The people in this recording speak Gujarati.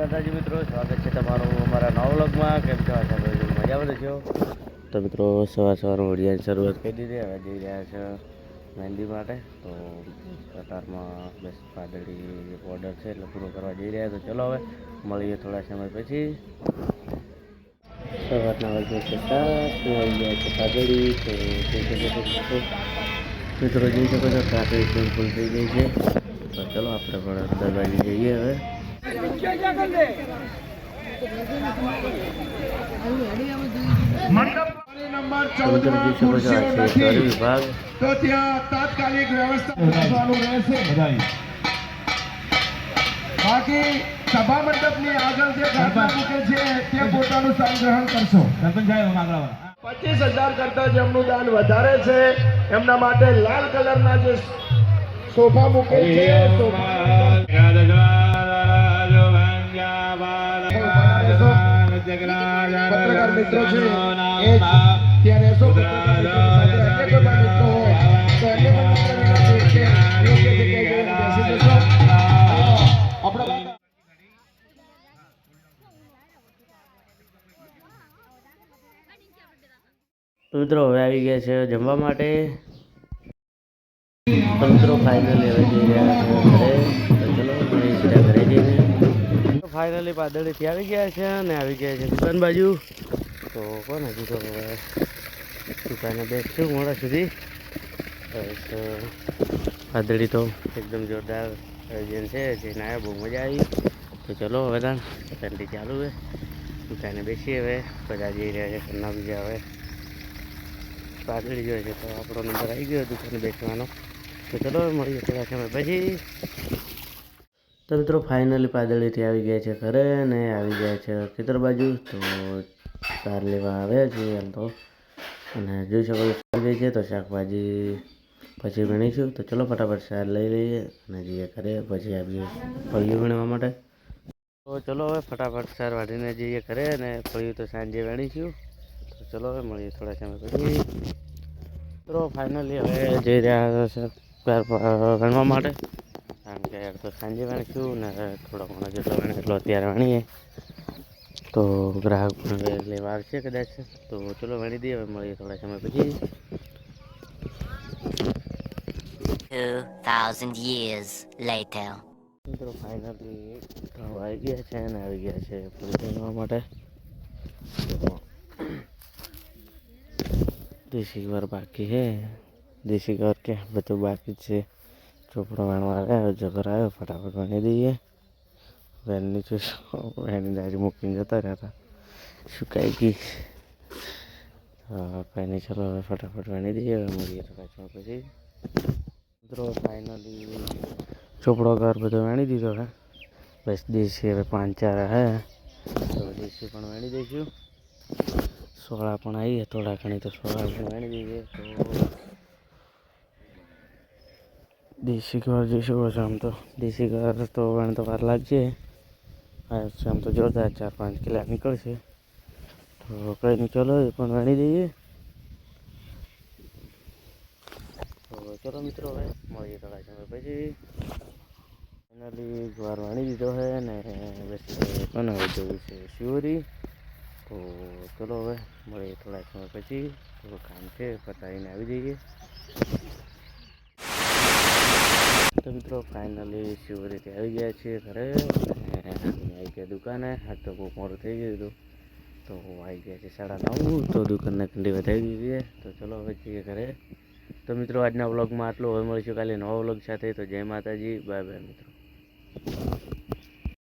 માતાજી મિત્રો, સ્વાગત છે તમારું અમારા નવા વ્લોગમાં. કેમ છો? આશા કરું છું મજામાં છો. તો મિત્રો સવારમાં વિડીયોની શરૂઆત કરી દીધી. હવે જઈ રહ્યા છે મહેંદી માટે. તો કતારમાં બસ પાદળી ઓર્ડર છે એટલે પૂરો કરવા જઈ રહ્યા. તો ચલો હવે મળીએ થોડા સમય પછી. સવારના વાગે છે 7 આવી ગયા છે પાદળી. તો મિત્રો જોઈ શકો છો ટ્રાફિક ફૂલ થઈ ગઈ છે. તો ચલો આપણે પણ અંદર બાજુ જઈએ હવે. વિભાગ તો ત્યાં તાત્કાલિક વ્યવસ્થા રાખવાનું રહેશે. બાકી સભા મંડપની આગળ જે ગાદલા મૂકે છે ત્યાં પોતાનું સ્થાન ગ્રહણ કરશો. 25,000 કરતા જેમનું દાન વધારે છે એમના માટે લાલ કલરના જે સોફા મૂકે છે પત્રકાર મિત્રો છે એ ત્યાં રહેશો. તો મિત્રો હવે આવી ગયા છે જમવા માટે. તો મિત્રો ફાઇનલી હવે જઈ રહ્યા છે ઘરે. તો ચલો સીધા ઘરે જઈને ફાઇનલી પાદળીથી આવી ગયા છે અને આવી ગયા છે દુકાન બાજુ. તો કોણ હજુ તો હવે દુકાને બેસશું મોડા સુધી. બસ પાદળી તો એકદમ જોરદાર આયોજન છે. જઈને આવ્યા, બહુ મજા આવી. તો ચલો હવે ઠંડી ચાલુ છે, દુકાને બેસીએ. હવે બધા જઈ રહ્યા છે ઘરના બીજા. હવે પાદળી જોઈએ છે તો આપણો નંબર આવી ગયો દુકાને બેસવાનો. તો ચલો મળીએ થોડા સમય પછી. તો મિત્રો ફાઇનલી પાદળીથી આવી ગયા છે ઘરે અને આવી ગયા છે ખેતર બાજુ. તો સાર લેવા આવ્યા છીએ એમ તો. અને જોઈ શકો સાર ગઈ છે તો શાકભાજી પછી વીણીશું. તો ચલો ફટાફટ સાર લઈ લઈએ અને જઈએ ઘરે. પછી આવીએ ફળિયું વીણવા માટે. તો ચલો હવે ફટાફટ સાર વાઢીને જઈએ ઘરે અને ફળિયું તો સાંજે વીણીશું. તો ચલો હવે મળીએ થોડા સમય પછી. તો ફાઇનલી હવે જઈ રહ્યા છે ગણવા માટે. કારણ કે તો સાંજે વણીશું ને થોડો ઘણો જેટલો વણે એટલો અત્યારે વણીએ. તો ગ્રાહક લેવા આવશે કદાચ. તો ચલો વણી દઈએ. હવે મળીએ થોડા સમય પછી. 2000 years later. મિત્રો ફાઇનલી આવી ગયા છે અને આવી ગયા છે ફૂલ વણવા માટે. દેશી ઘર બાકી છે. દેશી ઘર કે બધું બાકી છે. ચોપડો વાણવા આવ્યો, જગર આવ્યો, ફટાફટ વણી દઈએ. વેનની વેનની દારી મૂકીને જતા રહ્યા હતા, સુકાઈ ગઈ. કંઈ નહીં, ચલો હવે ફટાફટ વણી દઈએ. હવે મળીએ થોડા સમય પછી. મિત્રો ફાઇનલી ચોપડો ઘર બધો વણી દીધો હે. બસ દેશી હવે 5-4 હે તો દેશી પણ વણી દઈશું. સોળા પણ આવીએ થોડા ઘણી, તો સોળા પણ વણી દઈએ. તો દેશી ઘર જોઈ શકો છો. આમ તો દેશી ઘર તો વણ તો વાર લાગશે. આમ તો જોરદાર 4-5 કિલા નીકળશે. તો કંઈ નહીં, ચલો એ પણ વણી દઈએ. તો ચલો મિત્રો હવે મળીએ થોડા સમય પછી. ફાઇનલી ઘર વણી દીધો છે ને બસ બનાવી જવું છે શિવરી. તો ચલો હવે મળીએ થોડા સમય પછી. થોડું કામ છે પતાવીને આવી જઈએ. તો મિત્રો ફાઇનલી શિવરીથી આવી ગયા છીએ ઘરે. આવી ગયા દુકાને. આજ તો બહુ મોડું થઈ ગયું હતું. તો આવી ગયા છે 9:30. તો દુકાનને ઠંડી વધારી દીધી છે. તો ચલો હવે જઈએ ઘરે. તો મિત્રો આજના વ્લોગમાં આટલું. હવે મળીશું કાલે નવા વ્લોગ સાથે. તો જય માતાજી, બાય બાય મિત્રો.